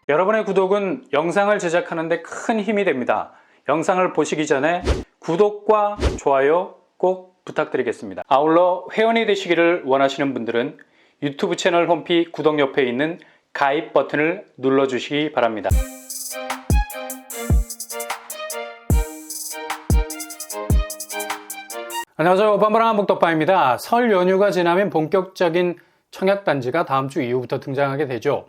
여러분의 구독은 영상을 제작하는 데 큰 힘이 됩니다. 영상을 보시기 전에 구독과 좋아요 꼭 부탁드리겠습니다. 아울러 회원이 되시기를 원하시는 분들은 유튜브 채널 홈피 구독 옆에 있는 가입 버튼을 눌러주시기 바랍니다. 안녕하세요. 빰바람 한복덕방입니다. 설 연휴가 지나면 본격적인 청약단지가 다음 주 이후부터 등장하게 되죠.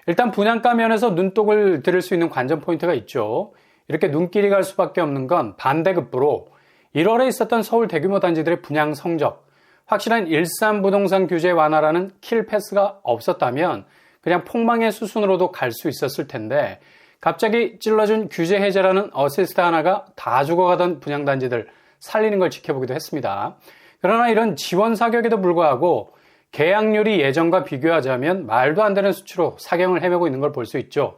일단 분양가 면에서 눈독을 들일 수 있는 관전 포인트가 있죠. 이렇게 눈길이 갈 수밖에 없는 건 반대급부로 1월에 있었던 서울 대규모 단지들의 분양 성적, 확실한 일산 부동산 규제 완화라는 킬패스가 없었다면 그냥 폭망의 수순으로도 갈 수 있었을 텐데 갑자기 찔러준 규제 해제라는 어시스트 하나가 다 죽어가던 분양단지들 살리는 걸 지켜보기도 했습니다. 그러나 이런 지원 사격에도 불구하고 계약률이 예전과 비교하자면 말도 안 되는 수치로 사경을 헤매고 있는 걸 볼 수 있죠.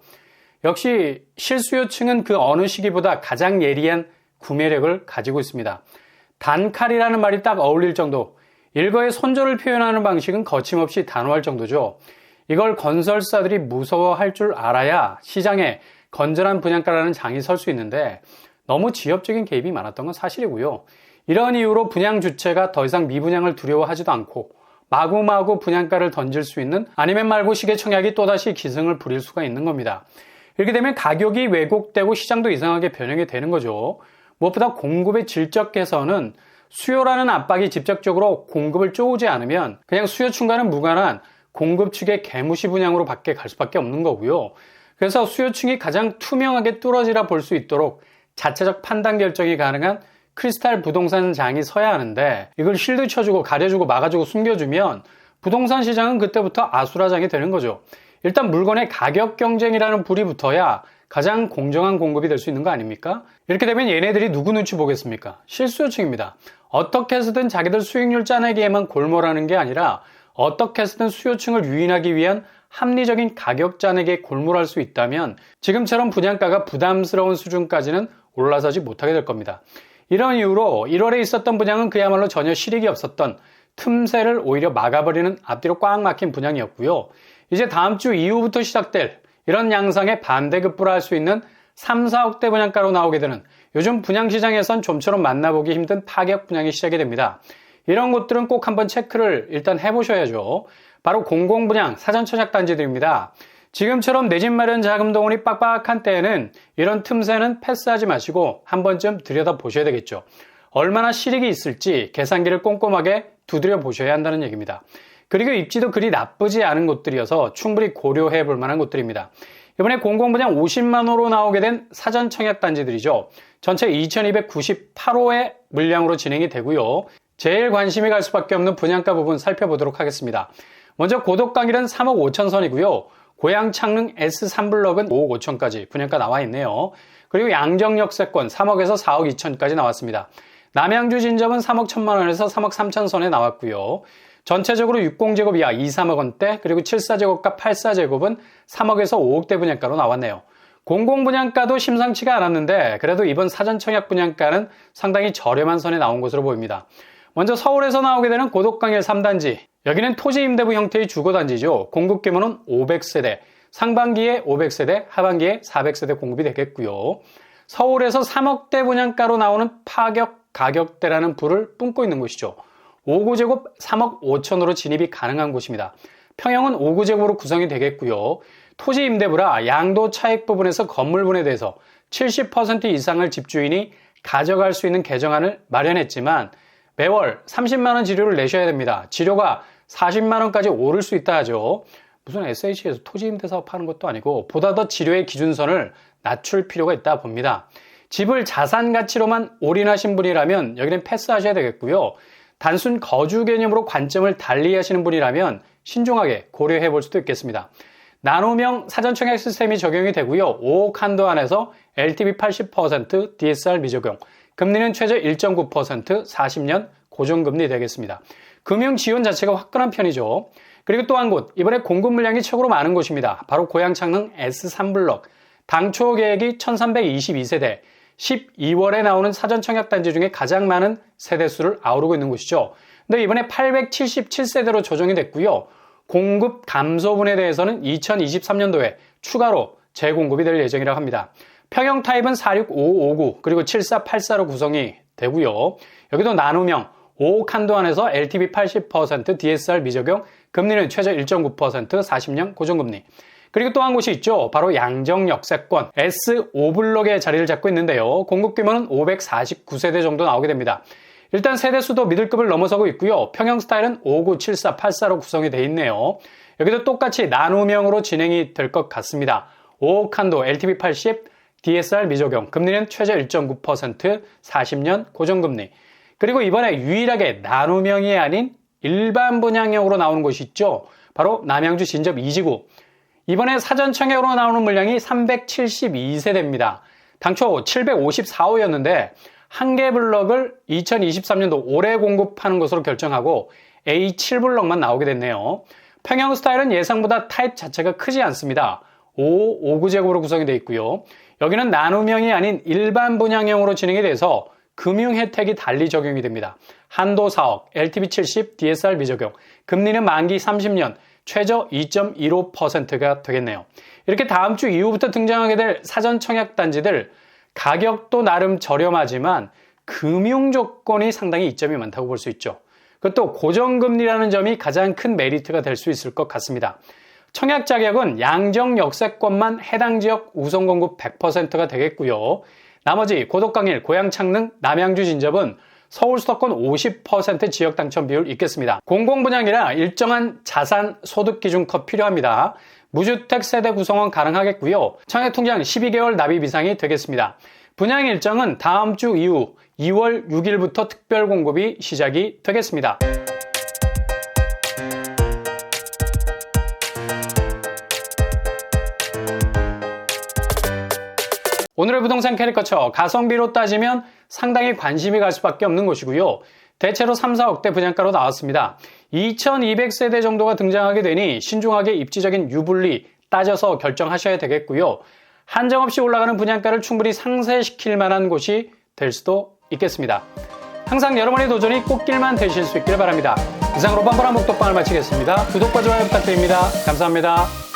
역시 실수요층은 그 어느 시기보다 가장 예리한 구매력을 가지고 있습니다. 단칼이라는 말이 딱 어울릴 정도, 일거의 손절을 표현하는 방식은 거침없이 단호할 정도죠. 이걸 건설사들이 무서워할 줄 알아야 시장에 건전한 분양가라는 장이 설 수 있는데 너무 지엽적인 개입이 많았던 건 사실이고요. 이런 이유로 분양 주체가 더 이상 미분양을 두려워하지도 않고 마구마구 분양가를 던질 수 있는 아니면 말고 시계 청약이 또다시 기승을 부릴 수가 있는 겁니다. 이렇게 되면 가격이 왜곡되고 시장도 이상하게 변형이 되는 거죠. 무엇보다 공급의 질적 개선은 수요라는 압박이 직접적으로 공급을 쪼우지 않으면 그냥 수요층과는 무관한 공급 측의 개무시 분양으로 밖에 갈 수밖에 없는 거고요. 그래서 수요층이 가장 투명하게 뚫어지라 볼 수 있도록 자체적 판단 결정이 가능한 크리스탈 부동산 장이 서야 하는데 이걸 쉴드 쳐주고 가려주고 막아주고 숨겨주면 부동산 시장은 그때부터 아수라장이 되는 거죠. 일단 물건의 가격 경쟁이라는 불이 붙어야 가장 공정한 공급이 될 수 있는 거 아닙니까? 이렇게 되면 얘네들이 누구 눈치 보겠습니까? 실수요층입니다. 어떻게 해서든 자기들 수익률 짜내기에만 골몰하는 게 아니라 어떻게 해서든 수요층을 유인하기 위한 합리적인 가격 짜내기에 골몰할 수 있다면 지금처럼 분양가가 부담스러운 수준까지는 올라서지 못하게 될 겁니다. 이런 이유로 1월에 있었던 분양은 그야말로 전혀 실익이 없었던 틈새를 오히려 막아버리는 앞뒤로 꽉 막힌 분양이었고요. 이제 다음 주 이후부터 시작될 이런 양상의 반대급부를 할 수 있는 3, 4억대 분양가로 나오게 되는 요즘 분양시장에선 좀처럼 만나보기 힘든 파격 분양이 시작이 됩니다. 이런 곳들은 꼭 한번 체크를 일단 해보셔야죠. 바로 공공분양, 사전청약단지들입니다. 지금처럼 내 집 마련 자금 동원이 빡빡한 때에는 이런 틈새는 패스하지 마시고 한 번쯤 들여다보셔야 되겠죠. 얼마나 실익이 있을지 계산기를 꼼꼼하게 두드려 보셔야 한다는 얘기입니다. 그리고 입지도 그리 나쁘지 않은 곳들이어서 충분히 고려해 볼 만한 곳들입니다. 이번에 공공분양 50만호로 나오게 된 사전청약단지들이죠. 전체 2298호의 물량으로 진행이 되고요. 제일 관심이 갈 수밖에 없는 분양가 부분 살펴보도록 하겠습니다. 먼저 고덕강일은 3억 5천 선이고요. 고양 창릉 S3블럭은 5억 5천까지 분양가 나와 있네요. 그리고 양정역세권 3억에서 4억 2천까지 나왔습니다. 남양주 진접은 3억 1천만 원에서 3억 3천 선에 나왔고요. 전체적으로 60제곱 이하 2, 3억 원대, 그리고 74제곱과 84제곱은 3억에서 5억대 분양가로 나왔네요. 공공분양가도 심상치가 않았는데 그래도 이번 사전청약 분양가는 상당히 저렴한 선에 나온 것으로 보입니다. 먼저 서울에서 나오게 되는 고덕강일 3단지, 여기는 토지임대부 형태의 주거단지죠. 공급 규모는 500세대, 상반기에 500세대, 하반기에 400세대 공급이 되겠고요. 서울에서 3억대 분양가로 나오는 파격 가격대라는 불을 뿜고 있는 곳이죠. 5구제곱 3억 5천으로 진입이 가능한 곳입니다. 평형은 5구제곱으로 구성이 되겠고요. 토지임대부라 양도 차익 부분에서 건물분에 대해서 70% 이상을 집주인이 가져갈 수 있는 개정안을 마련했지만 매월 30만원 지료를 내셔야 됩니다. 지료가 40만원까지 오를 수 있다 하죠. 무슨 SH에서 토지임대 사업하는 것도 아니고 보다 더 지료의 기준선을 낮출 필요가 있다 봅니다. 집을 자산 가치로만 올인하신 분이라면 여기는 패스하셔야 되겠고요. 단순 거주 개념으로 관점을 달리 하시는 분이라면 신중하게 고려해 볼 수도 있겠습니다. 나눔형 사전청약 시스템이 적용이 되고요. 5억 한도 안에서 LTV 80%, DSR 미적용, 금리는 최저 1.9%, 40년 고정금리 되겠습니다. 금융 지원 자체가 화끈한 편이죠. 그리고 또 한 곳, 이번에 공급 물량이 최고로 많은 곳입니다. 바로 고양 창릉 S3블럭. 당초 계획이 1322세대, 12월에 나오는 사전청약단지 중에 가장 많은 세대수를 아우르고 있는 곳이죠. 근데 이번에 877세대로 조정이 됐고요. 공급 감소분에 대해서는 2023년도에 추가로 재공급이 될 예정이라고 합니다. 평형 타입은 46559 그리고 7484로 구성이 되고요. 여기도 나눔형 5억 한도 안에서 LTV 80%, DSR 미적용, 금리는 최저 1.9%, 40년 고정금리. 그리고 또 한 곳이 있죠. 바로 양정역세권 S5블록에 자리를 잡고 있는데요. 공급 규모는 549세대 정도 나오게 됩니다. 일단 세대수도 미들급을 넘어서고 있고요. 평형 스타일은 597484로 구성이 되어 있네요. 여기도 똑같이 나눔형으로 진행이 될 것 같습니다. 5억 한도, LTV 80, DSR 미적용, 금리는 최저 1.9%, 40년 고정금리. 그리고 이번에 유일하게 나눔형이 아닌 일반 분양형으로 나오는 곳이 있죠. 바로 남양주 진접 2지구. 이번에 사전 청약으로 나오는 물량이 372세대입니다. 당초 754호였는데 한 개 블럭을 2023년도 올해 공급하는 것으로 결정하고 A7블럭만 나오게 됐네요. 평형 스타일은 예상보다 타입 자체가 크지 않습니다. 559제곱으로 구성이 되어 있고요. 여기는 나눔형이 아닌 일반 분양형으로 진행이 돼서 금융 혜택이 달리 적용이 됩니다. 한도 4억, LTV 70, DSR 미적용, 금리는 만기 30년, 최저 2.15%가 되겠네요. 이렇게 다음 주 이후부터 등장하게 될 사전 청약 단지들 가격도 나름 저렴하지만 금융 조건이 상당히 이점이 많다고 볼 수 있죠. 그것도 고정금리라는 점이 가장 큰 메리트가 될 수 있을 것 같습니다. 청약 자격은 양정 역세권만 해당 지역 우선 공급 100%가 되겠고요. 나머지 고덕강일, 고양창릉, 남양주 진접은 서울 수도권 50% 지역 당첨 비율 있겠습니다. 공공분양이라 일정한 자산 소득 기준 컷 필요합니다. 무주택 세대 구성은 가능하겠고요. 청약통장 12개월 납입 이상이 되겠습니다. 분양 일정은 다음 주 이후 2월 6일부터 특별 공급이 시작이 되겠습니다. 오늘의 부동산 캐리커처, 가성비로 따지면 상당히 관심이 갈 수밖에 없는 곳이고요. 대체로 3, 4억대 분양가로 나왔습니다. 2200세대 정도가 등장하게 되니 신중하게 입지적인 유불리 따져서 결정하셔야 되겠고요. 한정없이 올라가는 분양가를 충분히 상쇄시킬 만한 곳이 될 수도 있겠습니다. 항상 여러분의 도전이 꽃길만 되실 수 있길 바랍니다. 이상으로 뻔뻔한 목덕방을 마치겠습니다. 구독과 좋아요 부탁드립니다. 감사합니다.